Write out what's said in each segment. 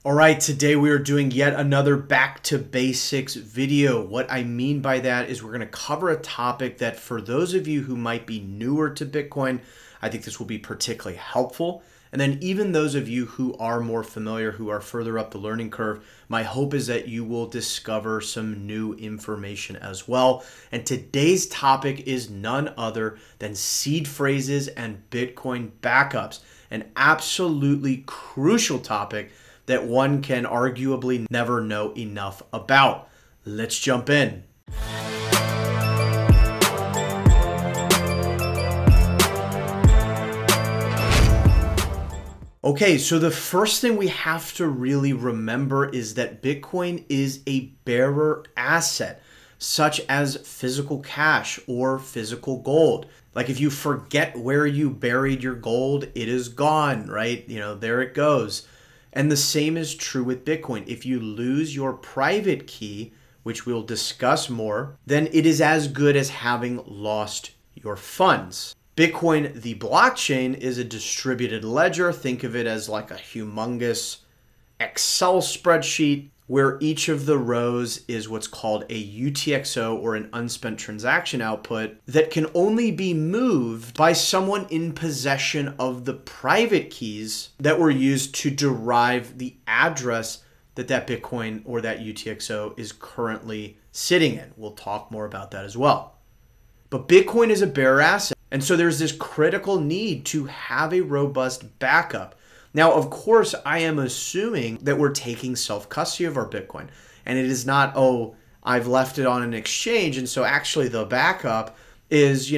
All right, today we are doing yet another back to basics video. What I mean by that is we're going to cover a topic that for those of you who might be newer to Bitcoin, I think this will be particularly helpful. And then even those of you who are more familiar, who are further up the learning curve, my hope is that you will discover some new information as well. And today's topic is none other than seed phrases and Bitcoin backups, an absolutely crucial topic that one can arguably never know enough about. Let's jump in. Okay, so the first thing we have to really remember is that Bitcoin is a bearer asset, such as physical cash or physical gold. Like if you forget where you buried your gold, it is gone, right? There it goes. And the same is true with Bitcoin. If you lose your private key, which we'll discuss more, then it is as good as having lost your funds. Bitcoin, the blockchain, is a distributed ledger. Think of it as like a humongous Excel spreadsheet where each of the rows is what's called a UTXO, or an unspent transaction output, that can only be moved by someone in possession of the private keys that were used to derive the address that Bitcoin or that UTXO is currently sitting in. We'll talk more about that as well. But Bitcoin is a bearer asset, and so there's this critical need to have a robust backup. Now, of course, I am assuming that we're taking self-custody of our Bitcoin. And it is not, oh, I've left it on an exchange. And so actually the backup is,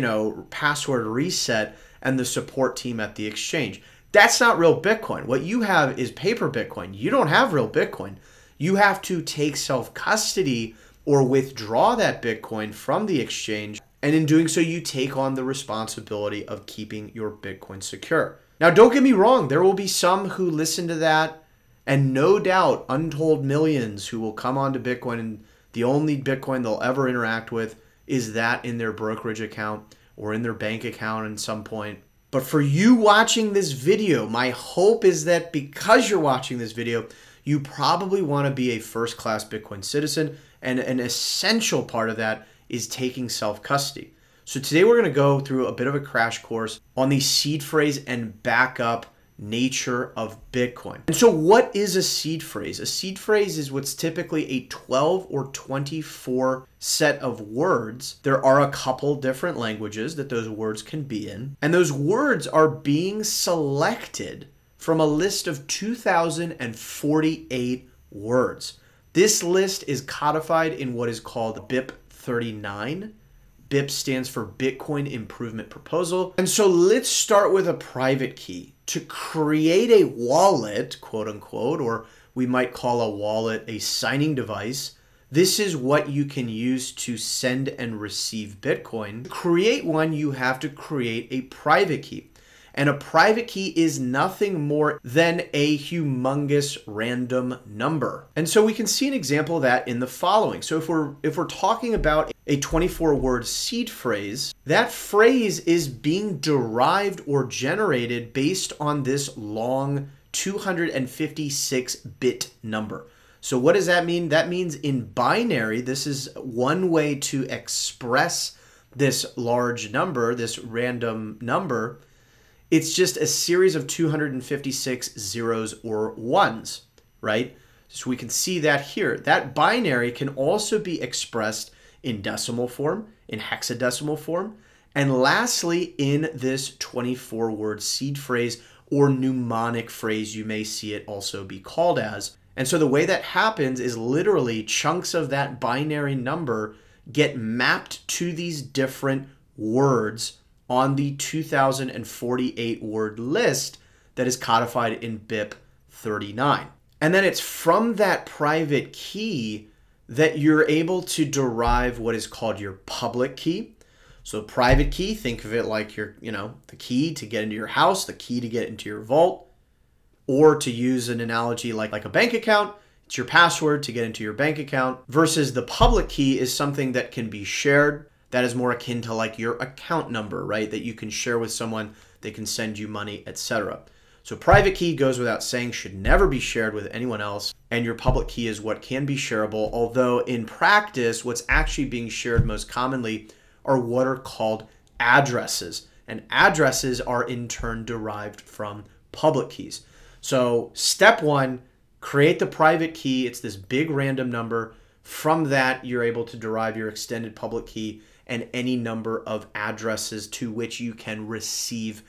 password reset and the support team at the exchange. That's not real Bitcoin. What you have is paper Bitcoin. You don't have real Bitcoin. You have to take self-custody or withdraw that Bitcoin from the exchange. And in doing so, you take on the responsibility of keeping your Bitcoin secure. Now, don't get me wrong, there will be some who listen to that, and no doubt untold millions who will come onto Bitcoin, and the only Bitcoin they'll ever interact with is that in their brokerage account or in their bank account at some point. But for you watching this video, my hope is that because you're watching this video, you probably want to be a first-class Bitcoin citizen, and an essential part of that is taking self-custody. So today we're going to go through a bit of a crash course on the seed phrase and backup nature of Bitcoin. And so what is a seed phrase? A seed phrase is what's typically a 12 or 24 set of words. There are a couple different languages that those words can be in, and those words are being selected from a list of 2,048 words. This list is codified in what is called BIP 39. BIP stands for Bitcoin Improvement Proposal. And so let's start with a private key. To create a wallet, quote unquote, or we might call a wallet a signing device, this is what you can use to send and receive Bitcoin. To create one, you have to create a private key. And a private key is nothing more than a humongous random number. And so we can see an example of that in the following. So if we're talking about a 24-word seed phrase, that phrase is being derived or generated based on this long 256-bit number. So what does that mean? That means in binary, this is one way to express this large number, this random number. It's just a series of 256 zeros or ones, right? So we can see that here. That binary can also be expressed in decimal form, in hexadecimal form, and lastly, in this 24-word seed phrase or mnemonic phrase, you may see it also be called as. And so the way that happens is literally chunks of that binary number get mapped to these different words on the 2,048 word list that is codified in BIP 39. And then it's from that private key that you're able to derive what is called your public key. So private key, think of it like your, the key to get into your house, the key to get into your vault, or to use an analogy like a bank account, it's your password to get into your bank account, versus the public key is something that can be shared. That is more akin to like your account number, right? That you can share with someone, they can send you money, etc. So private key goes without saying, should never be shared with anyone else. And your public key is what can be shareable. Although in practice, what's actually being shared most commonly are what are called addresses. And addresses are in turn derived from public keys. So step one, create the private key. It's this big random number. From that, you're able to derive your extended public key and any number of addresses to which you can receive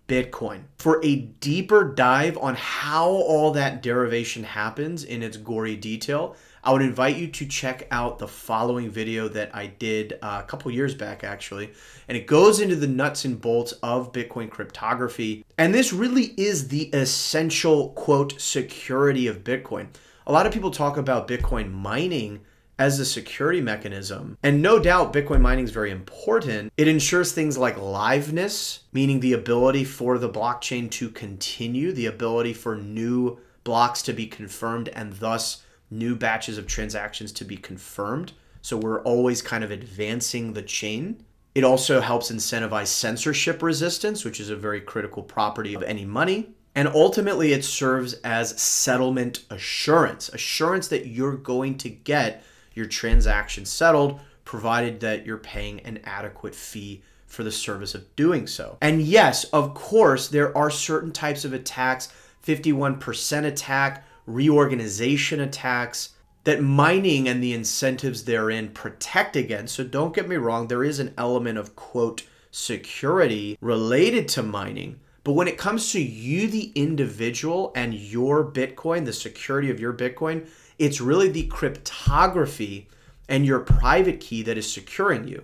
Bitcoin. For a deeper dive on how all that derivation happens in its gory detail, I would invite you to check out the following video that I did a couple years back, actually. And it goes into the nuts and bolts of Bitcoin cryptography. And this really is the essential, quote, security of Bitcoin. A lot of people talk about Bitcoin mining as a security mechanism. And no doubt Bitcoin mining is very important. It ensures things like liveness, meaning the ability for the blockchain to continue, the ability for new blocks to be confirmed, and thus new batches of transactions to be confirmed. So we're always kind of advancing the chain. It also helps incentivize censorship resistance, which is a very critical property of any money. And ultimately, it serves as settlement assurance, assurance that you're going to get your transaction settled, provided that you're paying an adequate fee for the service of doing so. And yes, of course, there are certain types of attacks, 51% attack, reorganization attacks, that mining and the incentives therein protect against. So don't get me wrong, there is an element of, quote, security related to mining. But when it comes to you, the individual, and your Bitcoin, the security of your Bitcoin, it's really the cryptography and your private key that is securing you.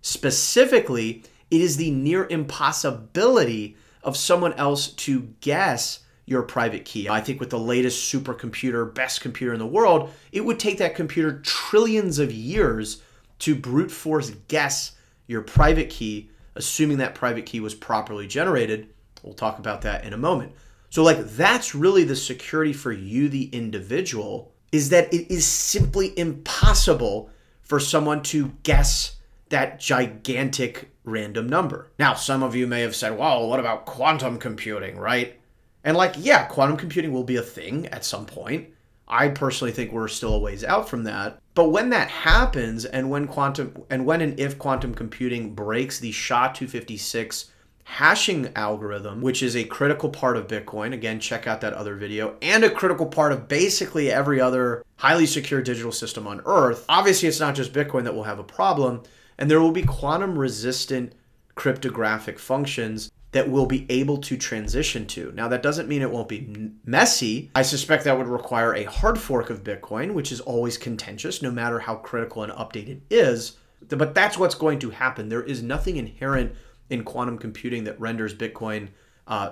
Specifically, it is the near impossibility of someone else to guess your private key. I think with the latest supercomputer, best computer in the world, it would take that computer trillions of years to brute force guess your private key, assuming that private key was properly generated. We'll talk about that in a moment. So like, that's really the security for you, the individual, is that it is simply impossible for someone to guess that gigantic random number. Now, some of you may have said, well, what about quantum computing, right? And like, yeah, quantum computing will be a thing at some point. I personally think we're still a ways out from that. But when that happens, and when and if quantum computing breaks the SHA-256 hashing algorithm, which is a critical part of Bitcoin, again, check out that other video, and a critical part of basically every other highly secure digital system on Earth, obviously it's not just Bitcoin that will have a problem, and there will be quantum resistant cryptographic functions that we'll be able to transition to. Now, that doesn't mean it won't be messy. I suspect that would require a hard fork of Bitcoin, which is always contentious, no matter how critical and updated it is. But that's what's going to happen. There is nothing inherent in quantum computing that renders Bitcoin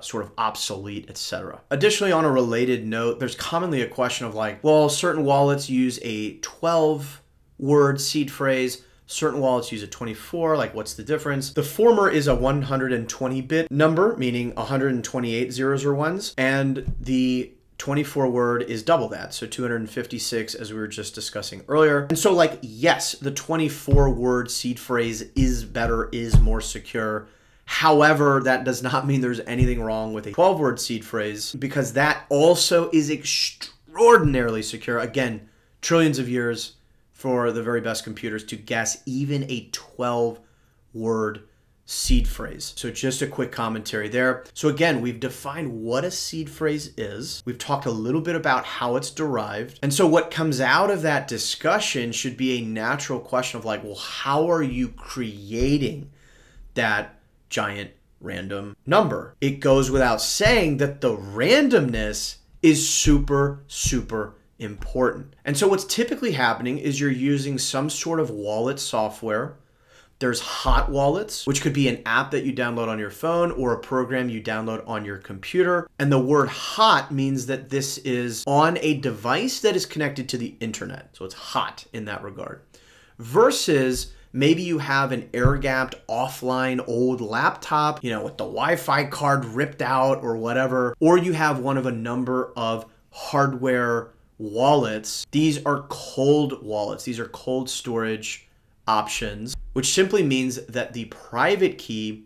sort of obsolete, etc. Additionally, on a related note, there's commonly a question of like, well, certain wallets use a 12-word seed phrase, certain wallets use a 24, like what's the difference? The former is a 120-bit number, meaning 128 zeros or ones, and the 24-word is double that, so 256, as we were just discussing earlier. And so like, yes, the 24-word seed phrase is better, is more secure. However, that does not mean there's anything wrong with a 12-word seed phrase, because that also is extraordinarily secure. Again, trillions of years for the very best computers to guess even a 12-word seed phrase. So just a quick commentary there. So again, we've defined what a seed phrase is. We've talked a little bit about how it's derived. And so what comes out of that discussion should be a natural question of like, well, how are you creating that giant random number? It goes without saying that the randomness is super, super important. And so what's typically happening is you're using some sort of wallet software. There's hot wallets, which could be an app that you download on your phone or a program you download on your computer. And the word hot means that this is on a device that is connected to the internet. So it's hot in that regard. Versus maybe you have an air-gapped offline old laptop, you know, with the Wi-Fi card ripped out or whatever, or you have one of a number of hardware wallets. These are cold wallets. These are cold storage options, which simply means that the private key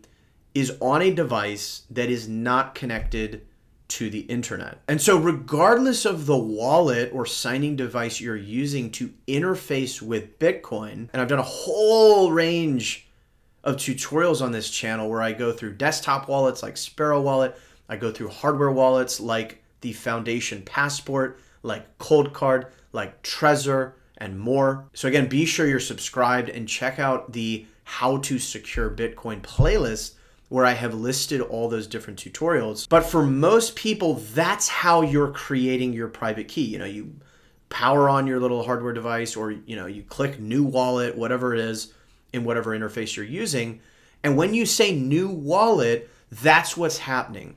is on a device that is not connected to the internet. And so regardless of the wallet or signing device you're using to interface with Bitcoin, and I've done a whole range of tutorials on this channel where I go through desktop wallets like Sparrow Wallet, I go through hardware wallets like the Foundation Passport, like Cold Card, like Trezor, and more. So again, be sure you're subscribed and check out the How to Secure Bitcoin playlist where I have listed all those different tutorials. But for most people, that's how you're creating your private key. You know, you power on your little hardware device, or you click new wallet, whatever it is, in whatever interface you're using. And when you say new wallet, that's what's happening.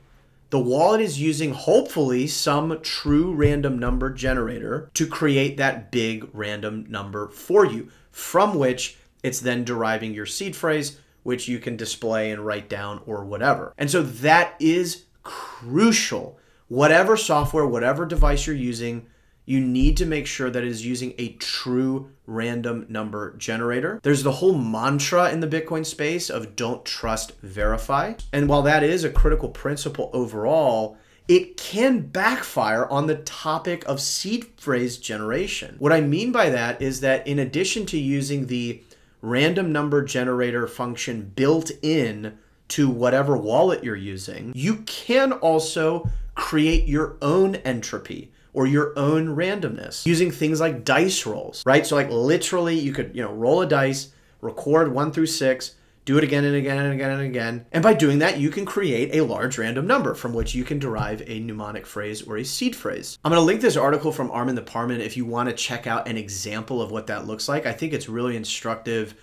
The wallet is using, hopefully, some true random number generator to create that big random number for you, from which it's then deriving your seed phrase, which you can display and write down or whatever. And so that is crucial. Whatever software, whatever device you're using, you need to make sure that it is using a true random number generator. There's the whole mantra in the Bitcoin space of don't trust, verify. And while that is a critical principle overall, it can backfire on the topic of seed phrase generation. What I mean by that is that in addition to using the random number generator function built in to whatever wallet you're using, you can also create your own entropy or your own randomness using things like dice rolls, right? So like literally you could, roll a dice, record 1 through 6, do it again and again and again and again. And by doing that, you can create a large random number from which you can derive a mnemonic phrase or a seed phrase. I'm going to link this article from Armin the Parman if you want to check out an example of what that looks like. I think it's really instructive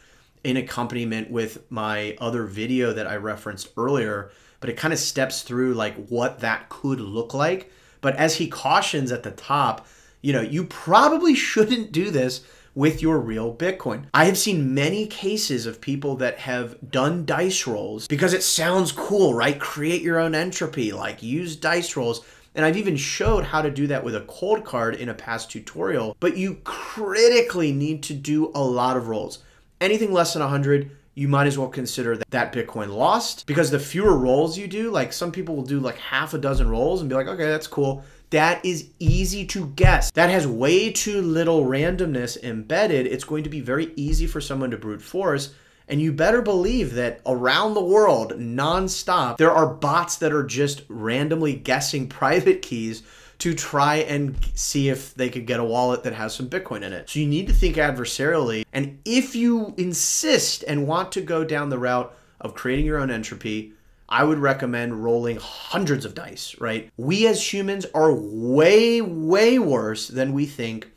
in accompaniment with my other video that I referenced earlier, but it kind of steps through like what that could look like. But as he cautions at the top, you probably shouldn't do this with your real Bitcoin. I have seen many cases of people that have done dice rolls because it sounds cool, right? Create your own entropy, like use dice rolls. And I've even showed how to do that with a cold card in a past tutorial, but you critically need to do a lot of rolls. Anything less than 100, you might as well consider that Bitcoin lost, because the fewer rolls you do, like some people will do like half a dozen rolls and be like, okay, that's cool. That is easy to guess. That has way too little randomness embedded. It's going to be very easy for someone to brute force. And you better believe that around the world, nonstop, there are bots that are just randomly guessing private keys to try and see if they could get a wallet that has some Bitcoin in it. So you need to think adversarially. And if you insist and want to go down the route of creating your own entropy, I would recommend rolling hundreds of dice, right? We as humans are way, way worse than we think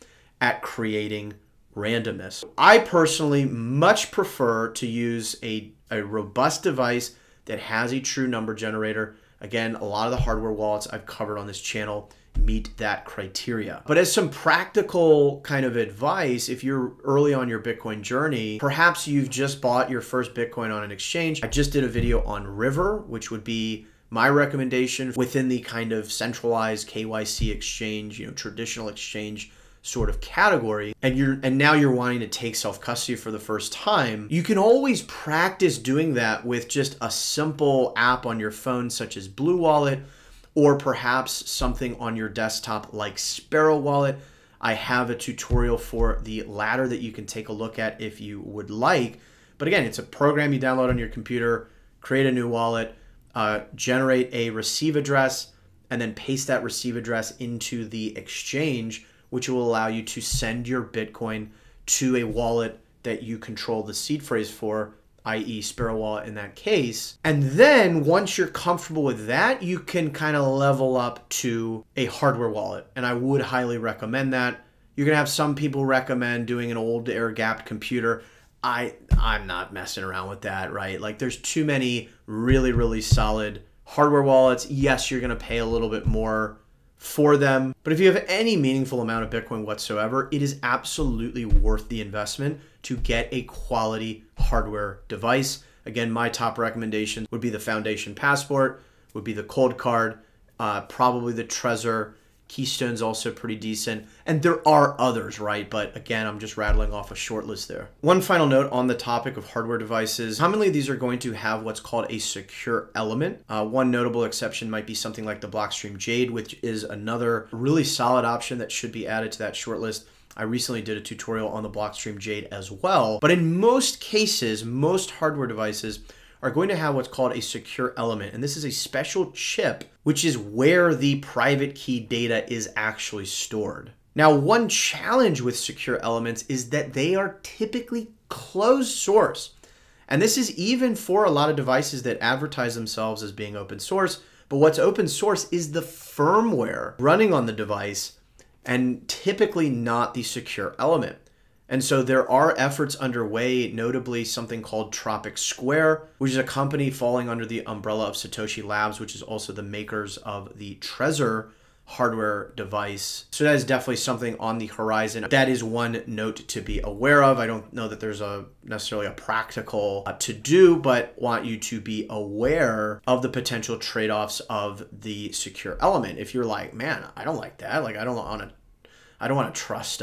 at creating randomness. I personally much prefer to use a robust device that has a true number generator. Again, a lot of the hardware wallets I've covered on this channel meet that criteria. But as some practical kind of advice, if you're early on your Bitcoin journey, perhaps you've just bought your first Bitcoin on an exchange. I just did a video on River, which would be my recommendation within the kind of centralized KYC exchange, traditional exchange sort of category, and now you're wanting to take self-custody for the first time. You can always practice doing that with just a simple app on your phone such as Blue Wallet, or perhaps something on your desktop like Sparrow Wallet. I have a tutorial for the latter that you can take a look at if you would like. But again, it's a program you download on your computer, create a new wallet, generate a receive address, and then paste that receive address into the exchange, which will allow you to send your Bitcoin to a wallet that you control the seed phrase for, i.e. Sparrow Wallet in that case. And then once you're comfortable with that, you can kind of level up to a hardware wallet. And I would highly recommend that. You're gonna have some people recommend doing an old air-gapped computer. I'm not messing around with that, right? Like there's too many really, really solid hardware wallets. Yes, you're gonna pay a little bit more for them, but if you have any meaningful amount of Bitcoin whatsoever, it is absolutely worth the investment to get a quality hardware device. Again, my top recommendation would be the Foundation Passport, would be the Cold Card, probably the Trezor, Keystone's also pretty decent. And there are others, right? But again, I'm just rattling off a short list there. One final note on the topic of hardware devices. Commonly, these are going to have what's called a secure element. One notable exception might be something like the Blockstream Jade, which is another really solid option that should be added to that short list. I recently did a tutorial on the Blockstream Jade as well. But in most cases, most hardware devices are going to have what's called a secure element. And this is a special chip, which is where the private key data is actually stored. Now, one challenge with secure elements is that they are typically closed source. And this is even for a lot of devices that advertise themselves as being open source. But what's open source is the firmware running on the device and typically not the secure element. And so there are efforts underway, notably something called Tropic Square, which is a company falling under the umbrella of Satoshi Labs, which is also the makers of the Trezor hardware device. So that is definitely something on the horizon. That is one note to be aware of. I don't know that there's necessarily a practical to do, but want you to be aware of the potential trade-offs of the secure element. If you're like, man, I don't like that. Like, I don't want to trust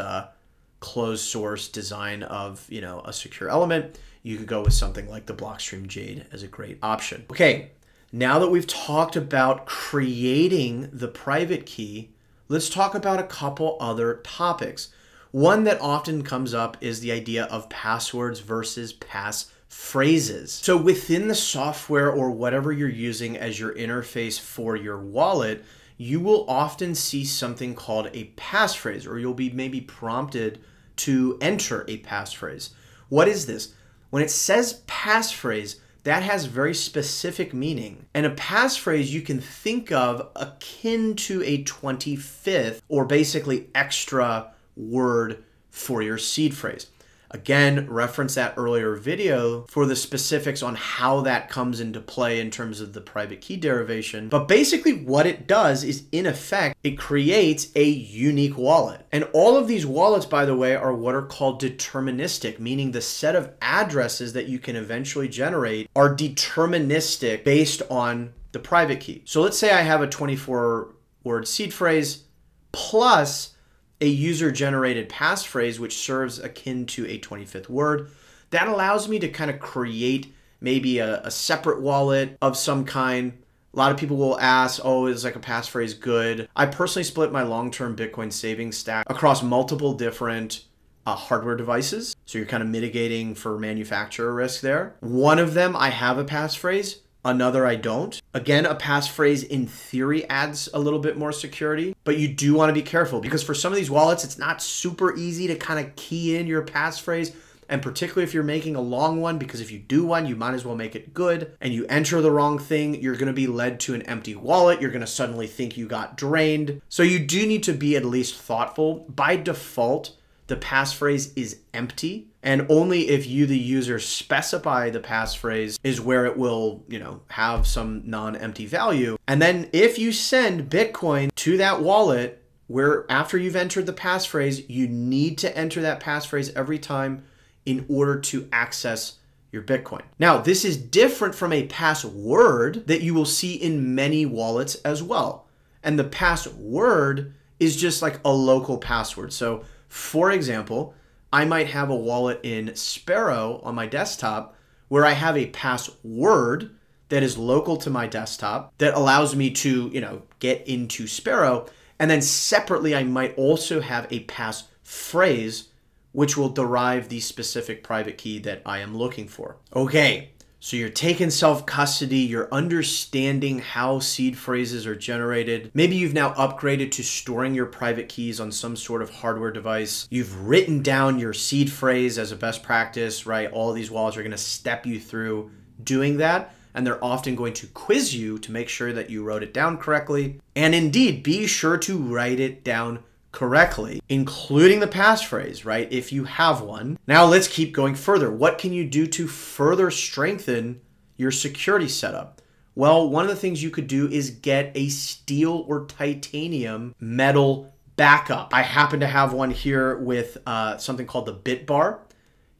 closed source design of, you know, a secure element. You could go with something like the Blockstream Jade as a great option. Okay, now that we've talked about creating the private key, let's talk about a couple other topics. One that often comes up is the idea of passwords versus passphrases. So within the software or whatever you're using as your interface for your wallet, you will often see something called a passphrase, or you'll be maybe prompted to enter a passphrase. What is this? When it says passphrase, that has very specific meaning. And a passphrase you can think of akin to a 25th or basically extra word for your seed phrase. Again, reference that earlier video for the specifics on how that comes into play in terms of the private key derivation. But basically what it does is, in effect, it creates a unique wallet. And all of these wallets, by the way, are what are called deterministic, meaning the set of addresses that you can eventually generate are deterministic based on the private key. So let's say I have a 24-word seed phrase plus a user-generated passphrase, which serves akin to a 25th word. That allows me to kind of create maybe a separate wallet of some kind. A lot of people will ask, oh, is like a passphrase good? I personally split my long-term Bitcoin savings stack across multiple different hardware devices. So you're kind of mitigating for manufacturer risk there. One of them, I have a passphrase. Another, I don't. Again, a passphrase in theory adds a little bit more security, but you do want to be careful because for some of these wallets, it's not super easy to kind of key in your passphrase. And particularly if you're making a long one, because if you do one, you might as well make it good. And you enter the wrong thing, you're going to be led to an empty wallet. You're going to suddenly think you got drained. So you do need to be at least thoughtful. By default, the passphrase is empty. And only if you, the user, specify the passphrase is where it will, you know, have some non-empty value. And then if you send Bitcoin to that wallet, where after you've entered the passphrase, you need to enter that passphrase every time in order to access your Bitcoin. Now, this is different from a password that you will see in many wallets as well. And the password is just like a local password. So, for example, I might have a wallet in Sparrow on my desktop where I have a password that is local to my desktop that allows me to, you know, get into Sparrow. And then separately, I might also have a passphrase which will derive the specific private key that I am looking for. Okay, so you're taking self-custody, you're understanding how seed phrases are generated. Maybe you've now upgraded to storing your private keys on some sort of hardware device. You've written down your seed phrase as a best practice, right? All of these wallets are going to step you through doing that. And they're often going to quiz you to make sure that you wrote it down correctly. And indeed, be sure to write it down correctly, including the passphrase, right? If you have one. Now let's keep going further. What can you do to further strengthen your security setup? Well, one of the things you could do is get a steel or titanium metal backup. I happen to have one here with something called the bit bar.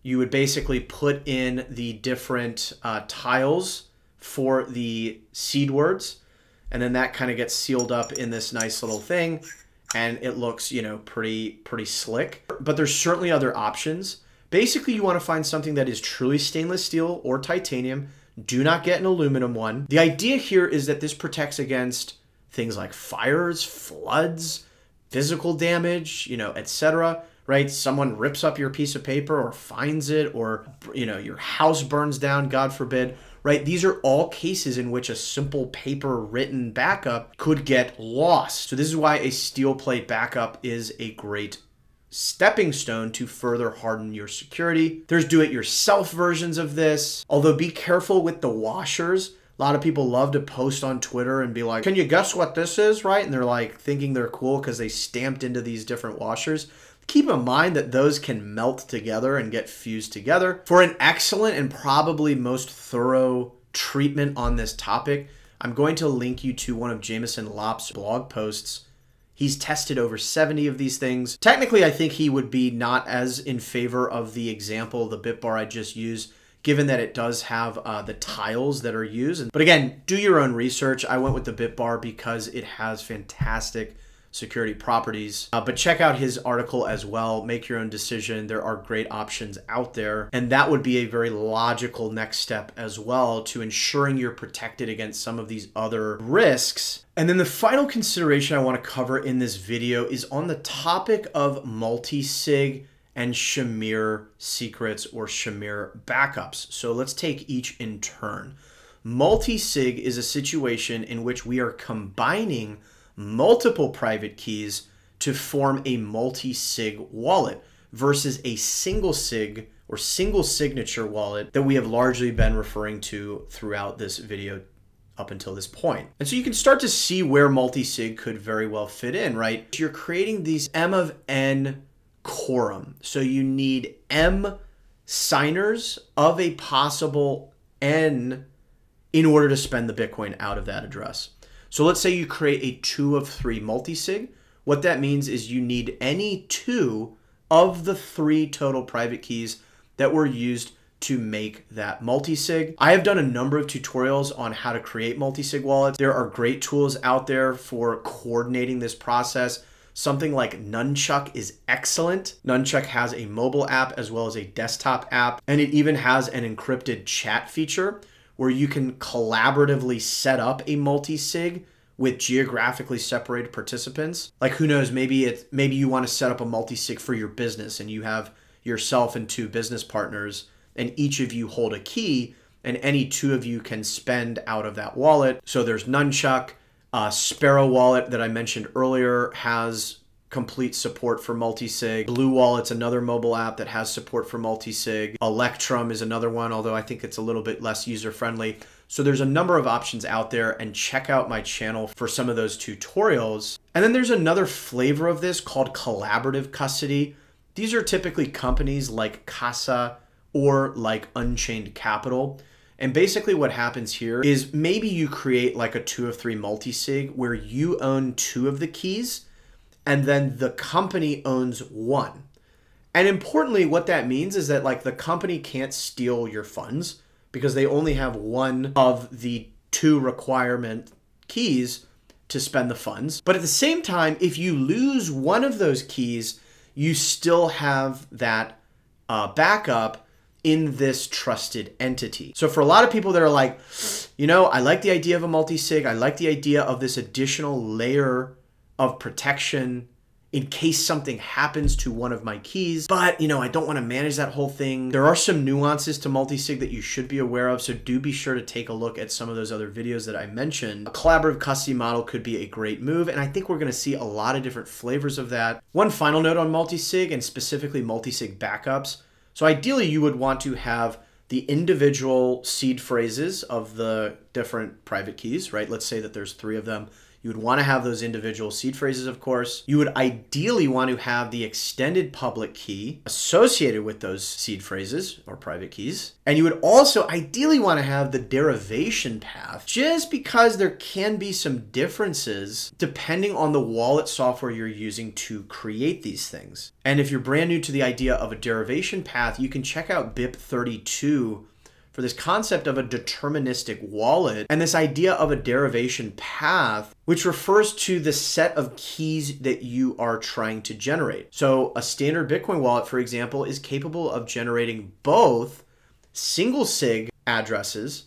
You would basically put in the different tiles for the seed words, and then that kind of gets sealed up in this nice little thing. and it looks, you know, pretty slick. But there's certainly other options. Basically, you want to find something that is truly stainless steel or titanium. Do not get an aluminum one. The idea here is that this protects against things like fires, floods, physical damage, you know, etc., right? Someone rips up your piece of paper or finds it, or, you know, your house burns down, God forbid, right? These are all cases in which a simple paper written backup could get lost. So this is why a steel plate backup is a great stepping stone to further harden your security. There's do-it-yourself versions of this, although be careful with the washers. A lot of people love to post on Twitter and be like, can you guess what this is, right? And they're like thinking they're cool because they stamped into these different washers. Keep in mind that those can melt together and get fused together. For an excellent and probably most thorough treatment on this topic, I'm going to link you to one of Jameson Lopp's blog posts. He's tested over 70 of these things. Technically, I think he would be not as in favor of the example, the bit bar I just used, given that it does have the tiles that are used. But again, do your own research. I went with the bit bar because it has fantastic security properties. But check out his article as well. Make your own decision. There are great options out there. And that would be a very logical next step as well to ensuring you're protected against some of these other risks. And then the final consideration I want to cover in this video is on the topic of multi-sig and Shamir secrets or Shamir backups. So let's take each in turn. Multi-sig is a situation in which we are combining multiple private keys to form a multi-sig wallet versus a single sig or single signature wallet that we have largely been referring to throughout this video up until this point. And so you can start to see where multi-sig could very well fit in, right? You're creating these M of N quorum. So you need M signers of a possible N in order to spend the Bitcoin out of that address. So let's say you create a 2 of 3 multi-sig. What that means is you need any 2 of the 3 total private keys that were used to make that multi-sig. I have done a number of tutorials on how to create multi-sig wallets. There are great tools out there for coordinating this process. Something like Nunchuck is excellent. Nunchuck has a mobile app as well as a desktop app, and it even has an encrypted chat feature where you can collaboratively set up a multi-sig with geographically separated participants. Like, who knows, maybe you want to set up a multi-sig for your business and you have yourself and 2 business partners and each of you hold a key and any 2 of you can spend out of that wallet. So there's Nunchuck. Sparrow Wallet that I mentioned earlier has complete support for multi-sig. Blue Wallet's another mobile app that has support for multi-sig. Electrum is another one, although I think it's a little bit less user-friendly. So there's a number of options out there, and check out my channel for some of those tutorials. And then there's another flavor of this called collaborative custody. These are typically companies like Casa or like Unchained Capital. And basically what happens here is maybe you create like a 2 of 3 multi-sig where you own 2 of the keys and then the company owns 1. And importantly, what that means is that like the company can't steal your funds because they only have 1 of the 2 requirement keys to spend the funds. But at the same time, if you lose 1 of those keys, you still have that backup in this trusted entity. So for a lot of people that are like, you know, I like the idea of a multi-sig. I like the idea of this additional layer of protection in case something happens to one of my keys, but you know, I don't want to manage that whole thing. There are some nuances to multi-sig that you should be aware of, so do be sure to take a look at some of those other videos that I mentioned. A collaborative custody model could be a great move, and I think we're going to see a lot of different flavors of that. One final note on multi-sig, and specifically multi-sig backups. So ideally, you would want to have the individual seed phrases of the different private keys, right? Let's say that there's 3 of them. You would want to have those individual seed phrases, of course. You would ideally want to have the extended public key associated with those seed phrases or private keys. And you would also ideally want to have the derivation path, just because there can be some differences depending on the wallet software you're using to create these things. And if you're brand new to the idea of a derivation path, you can check out BIP32 for this concept of a deterministic wallet and this idea of a derivation path, which refers to the set of keys that you are trying to generate. So a standard Bitcoin wallet, for example, is capable of generating both single sig addresses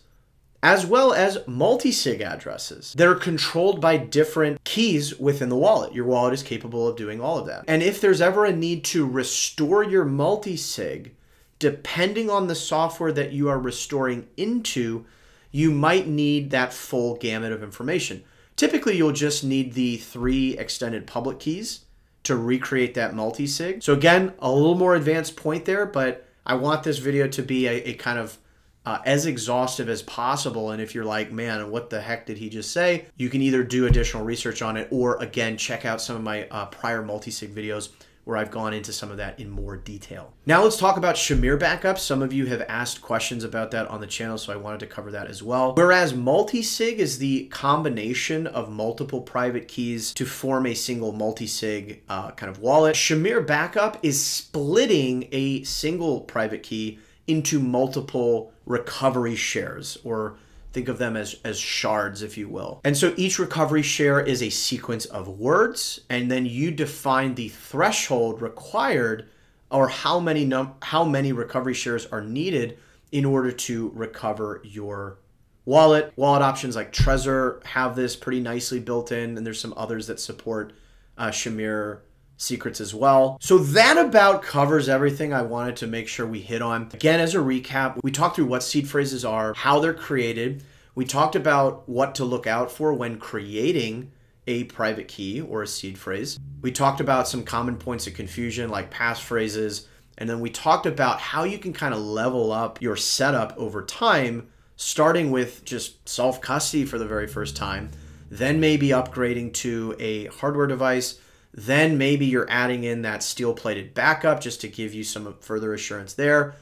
as well as multi-sig addresses that are controlled by different keys within the wallet. Your wallet is capable of doing all of that. And if there's ever a need to restore your multi-sig, depending on the software that you are restoring into, you might need that full gamut of information. Typically, you'll just need the 3 extended public keys to recreate that multi-sig. So again, a little more advanced point there, but I want this video to be a kind of as exhaustive as possible. And if you're like, man, what the heck did he just say? You can either do additional research on it or again, check out some of my prior multi-sig videos where I've gone into some of that in more detail. Now let's talk about Shamir backups. Some of you have asked questions about that on the channel, so I wanted to cover that as well. Whereas multi-sig is the combination of multiple private keys to form a single multi-sig kind of wallet, Shamir backup is splitting a single private key into multiple recovery shares, or think of them as shards, if you will. And so each recovery share is a sequence of words, and then you define the threshold required, or how many recovery shares are needed in order to recover your wallet. Wallet options like Trezor have this pretty nicely built in, and there's some others that support Shamir secrets as well. So that about covers everything I wanted to make sure we hit on. Again, as a recap, we talked through what seed phrases are, how they're created. We talked about what to look out for when creating a private key or a seed phrase. We talked about some common points of confusion like passphrases. And then we talked about how you can kind of level up your setup over time, starting with just self-custody for the very first time, then maybe upgrading to a hardware device. Then maybe you're adding in that steel-plated backup just to give you some further assurance there.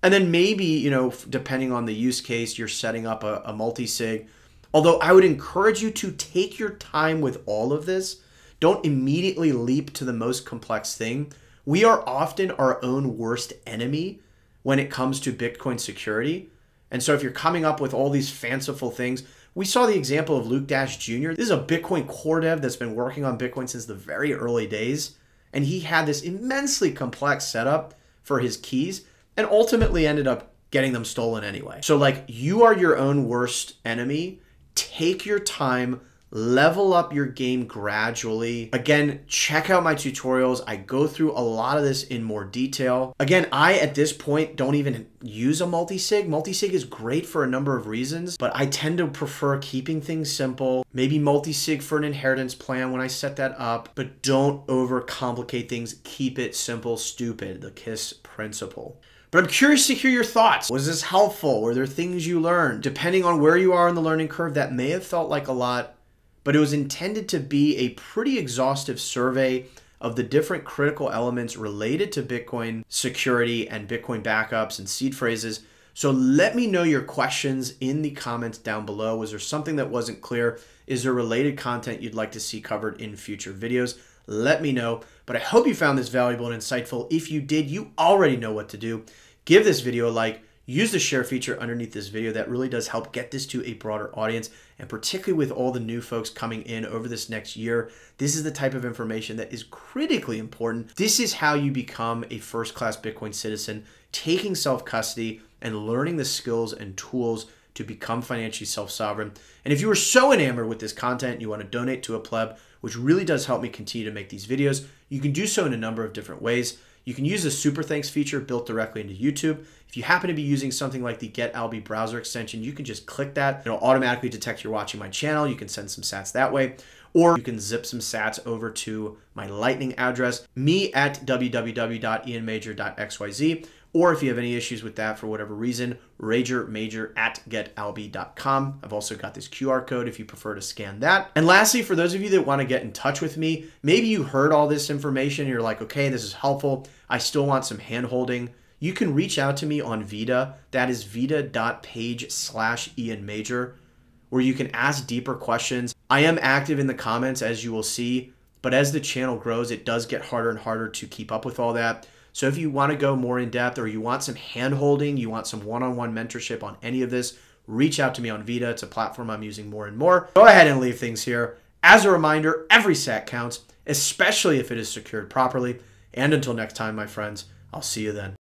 And then maybe, you know, depending on the use case, you're setting up a multi-sig. Although I would encourage you to take your time with all of this. Don't immediately leap to the most complex thing. We are often our own worst enemy when it comes to Bitcoin security. And so if you're coming up with all these fanciful things, we saw the example of Luke Dash Jr. This is a Bitcoin core dev that's been working on Bitcoin since the very early days. And he had this immensely complex setup for his keys and ultimately ended up getting them stolen anyway. So like, you are your own worst enemy. Take your time, level up your game gradually. Again, check out my tutorials. I go through a lot of this in more detail. Again, I, at this point, don't even use a multi-sig. Multi-sig is great for a number of reasons, but I tend to prefer keeping things simple. Maybe multi-sig for an inheritance plan when I set that up, but don't overcomplicate things. Keep it simple, stupid, the KISS principle. But I'm curious to hear your thoughts. Was this helpful? Were there things you learned? Depending on where you are in the learning curve, that may have felt like a lot, but it was intended to be a pretty exhaustive survey of the different critical elements related to Bitcoin security and Bitcoin backups and seed phrases. So let me know your questions in the comments down below. Was there something that wasn't clear? Is there related content you'd like to see covered in future videos? Let me know. But I hope you found this valuable and insightful. If you did, you already know what to do. Give this video a like. Use the share feature underneath this video. That really does help get this to a broader audience, and particularly with all the new folks coming in over this next year, this is the type of information that is critically important. This is how you become a first-class Bitcoin citizen, taking self-custody and learning the skills and tools to become financially self-sovereign. And if you are so enamored with this content, you want to donate to a pleb, which really does help me continue to make these videos, you can do so in a number of different ways. You can use the Super Thanks feature built directly into YouTube. If you happen to be using something like the Get Alby browser extension, you can just click that. It'll automatically detect you're watching my channel. You can send some sats that way. Or you can zip some sats over to my Lightning address, me at www.ianmajor.xyz. Or if you have any issues with that for whatever reason, ragermajor@getalby.com. I've also got this QR code if you prefer to scan that. And lastly, for those of you that want to get in touch with me, maybe you heard all this information and you're like, okay, this is helpful. I still want some hand-holding. You can reach out to me on Vita. That is vita.page/IanMajor, where you can ask deeper questions. I am active in the comments, as you will see, but as the channel grows, it does get harder and harder to keep up with all that. So if you want to go more in depth or you want some hand holding, you want some one-on-one mentorship on any of this, reach out to me on Vita. It's a platform I'm using more and more. Go ahead and leave things here. As a reminder, every sat counts, especially if it is secured properly. And until next time, my friends, I'll see you then.